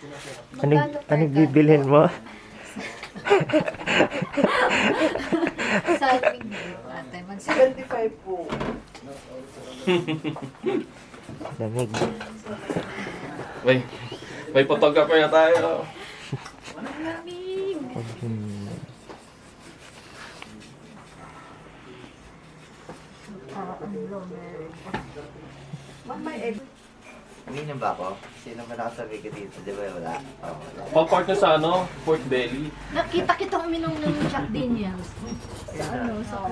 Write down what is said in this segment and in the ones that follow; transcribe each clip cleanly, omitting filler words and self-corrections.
Ano bibilhin mo? Sa ating ate, 75 po. Lamig. May photographer na tayo. malamig. Kanina ba ako? Sino ba nakasabi ko dito? Di ba wala? Oh, wala. Pang-park na sa ano, Fort Belly. Nakita kitang uminom ng Jack Daniels. Sa ano, sa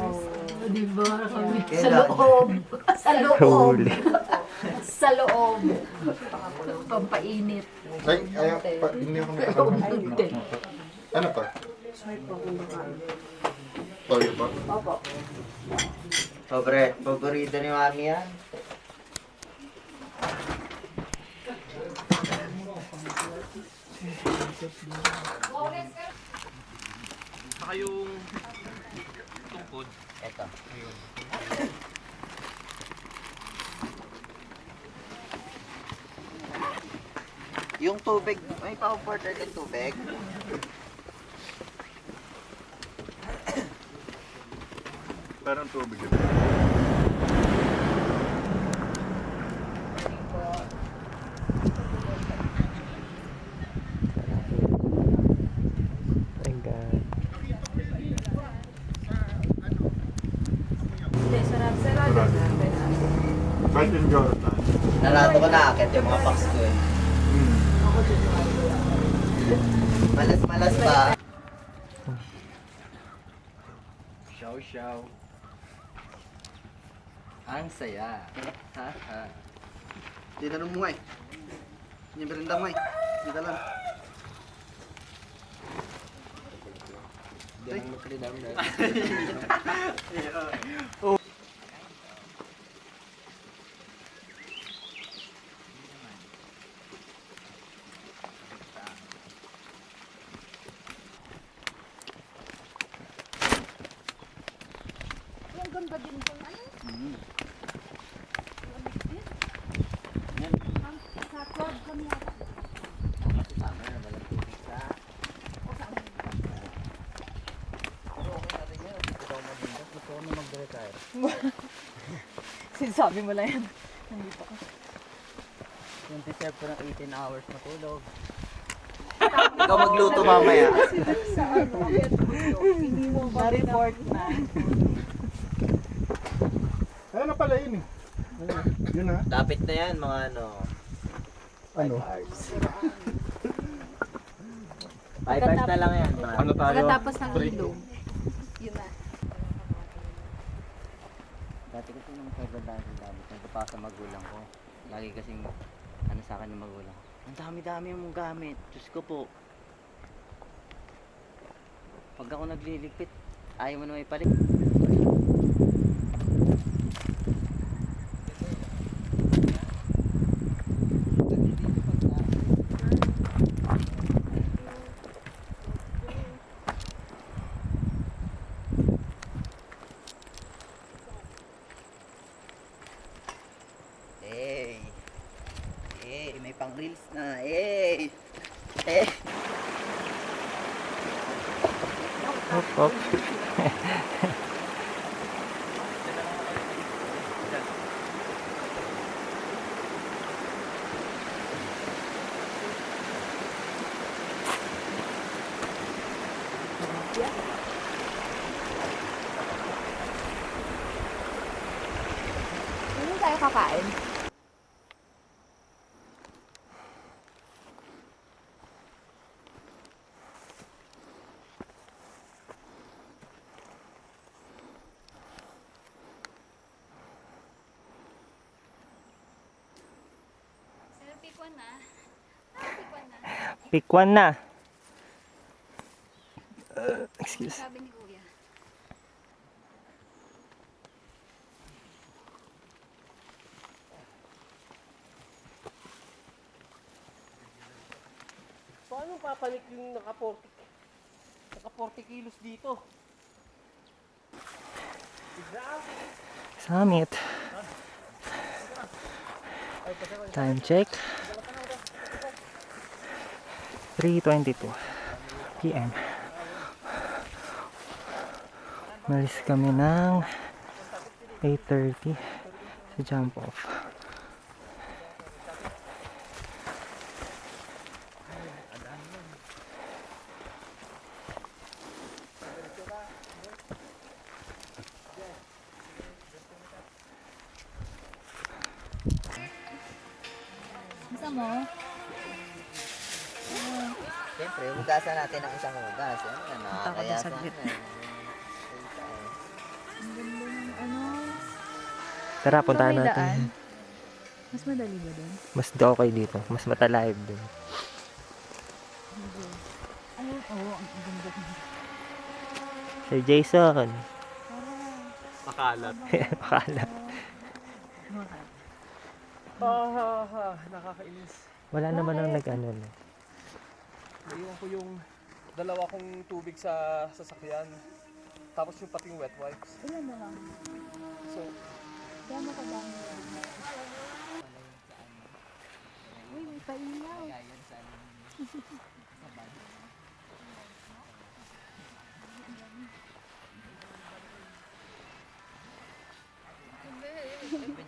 di ba? Kami, sa Kailan? loob. Sa loob. Huli. Sa loob. Pampainit. Ay, hindi ako nakakaroon. Ano pa? Toyo pa? Pobre, paborito ni Mami yan. Saka yung tungkod. Eto. Yung tubig, may pa-order ng tubig. Parang tubig yun. My God. Kahit yung Jordan. Nalato ko na akit yung mga box ko eh. Malas-malas pa. Show. Ang saya. Ha ha. Dito na mo eh. Yung berinda mo eh. Dito lang. Diyan ang magkalidam na. Ang ganda din po ano? Sa club kami ata. Sinasabi mo lang yan. Nandito ka. Yung deserve ko ng 18 hours matulog. Ikaw magluto mamaya. Na-report na. Ayun na pala yun eh. Yun na. Lapit na yan mga ano. Ano? 5 hours na lang yan. Ano tayo? Pagkatapos ng Break. ilong. Yun na. Dati kasi nung pagdadaan sa gamit, nagpapa sa magulang ko. Lagi kasing ano sa akin ng magulang ko. Ang dami-dami mong gamit. Diyos ko po. Pag ako nagliligpit, ayaw mo na may palit. May pang reels na. Hop. Hindi tayo kakain. Pikwan na. Pikwan na. Pikwan na. Excuse. Sabi ni Kuya. Paano papanik yung naka 40 kilos dito? Summit. Time check. 3:22 PM. Malis kami ng 8:30 sa jump off. Gusto mo? Siyempre, hugasan natin ang isang hugas. Yan, nakakaya sa akin. Ang ganda ng ano. Tara, puntahan May natin. daan. Mas madali ba doon? Mas okay dito. Mas matalive dun. Ano? Oo, ang ganda. Sir Jason. Makalat. Akala. Nakakainis. Wala naman ang nag-ano. No? Naiwan ko yung dalawa kong tubig sa sasakyan. Tapos yung pating wet wipes. Ilan na lang? So, Kaya mo kadami. Uy, may pailaw.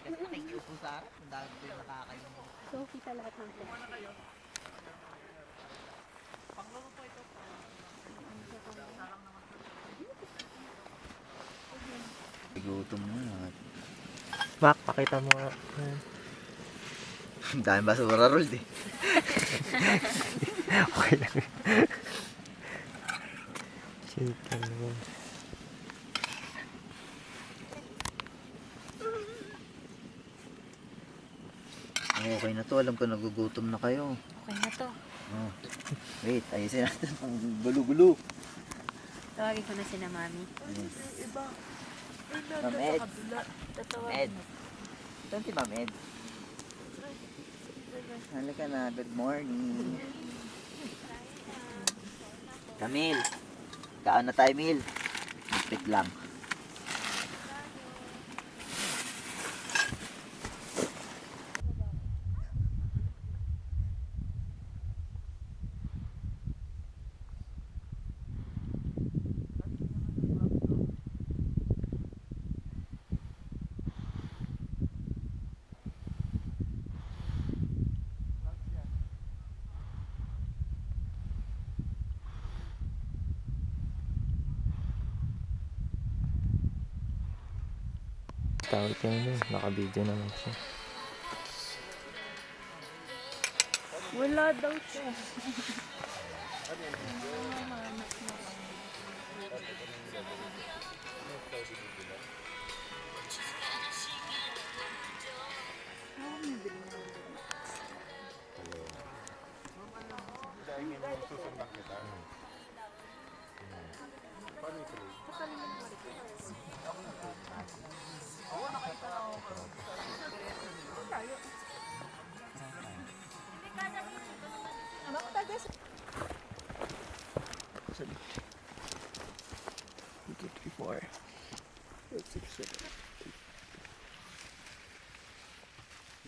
Nakikiupo sa akin. Ang dami ko yung nakakainis. Sophie ka lahat ng Gutom na. Mac, pakita mo. Ang dami basura rolled eh. Okay lang. Chicken roll. Okay na to. Alam ko nagugutom na kayo. Okay na to. Oh. Wait, ayusin natin ang gulo-gulo. Tawagin ko na si na mami. Yes. Ma'am Ed. Ed. Saan si Ma'am Ed? Halika na. Good morning. Camille. Kaon na tayo, Mil. Magpit lang. Tawag yun. Naka-video naman siya. Wala daw siya.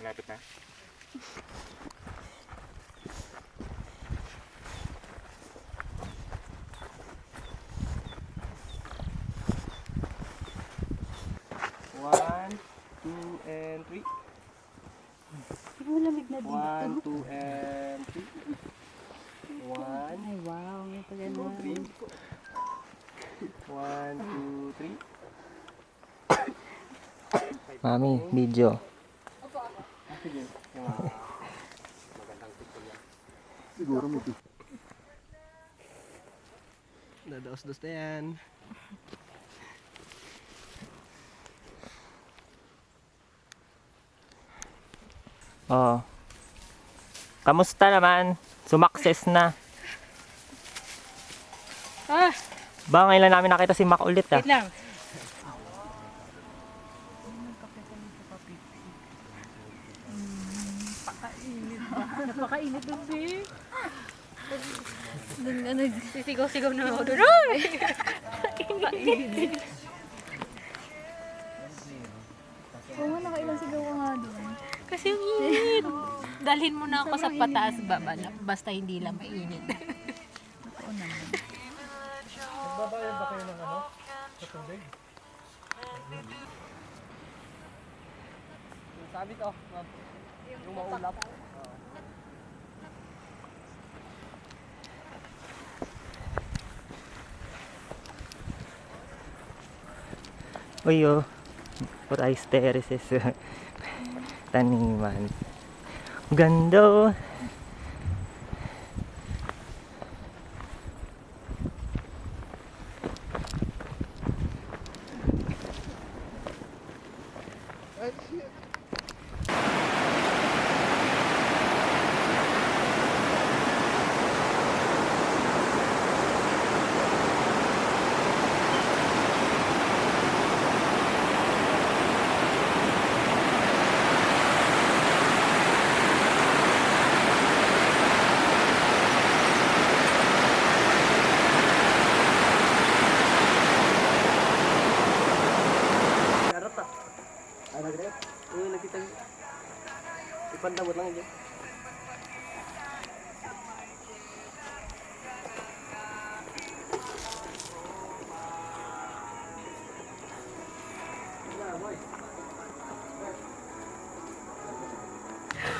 Malapit na. One, two, and three. Malamig na dito. 1, 2, and 3. 1, Ay, wow. Yung pala na. 3. 1, 2, 3. Mami, video. Sige. Siguro may ito. Nadaos-dos na yan. Oh. Kamusta naman? Sumakses na. Ah! Ba, ngayon lang namin nakita si Mac ulit ah. Wait lang. Napakainit doon, be. Sisigaw-sigaw na ako doon. Ay! Oo nga, nakailang sigaw ka nga doon. Kasi ang init. Dalhin mo na ako sa pataas baba, basta hindi lang mainit. Nagbabayad ba kayo ng ano? Sa tubig? Sabi ko, yung maulap. Uy, oh. Rice terraces. Taniman. Ganda, oh. Ipandamot lang yun.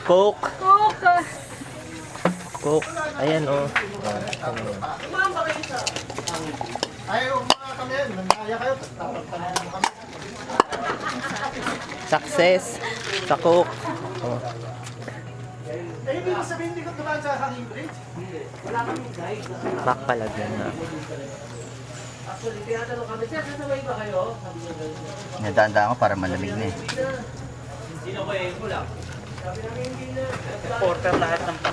Coke. Coke! Coke. Ayan, oh. Ayaw mga kami, nangaya kayo. Success. Sa Coke. Oh. Eh, hindi ko sabihin, hindi ko tumaan sa hanging bridge. Backpalagyan na. Nadaan ko para malamig na eh. Porter lahat ng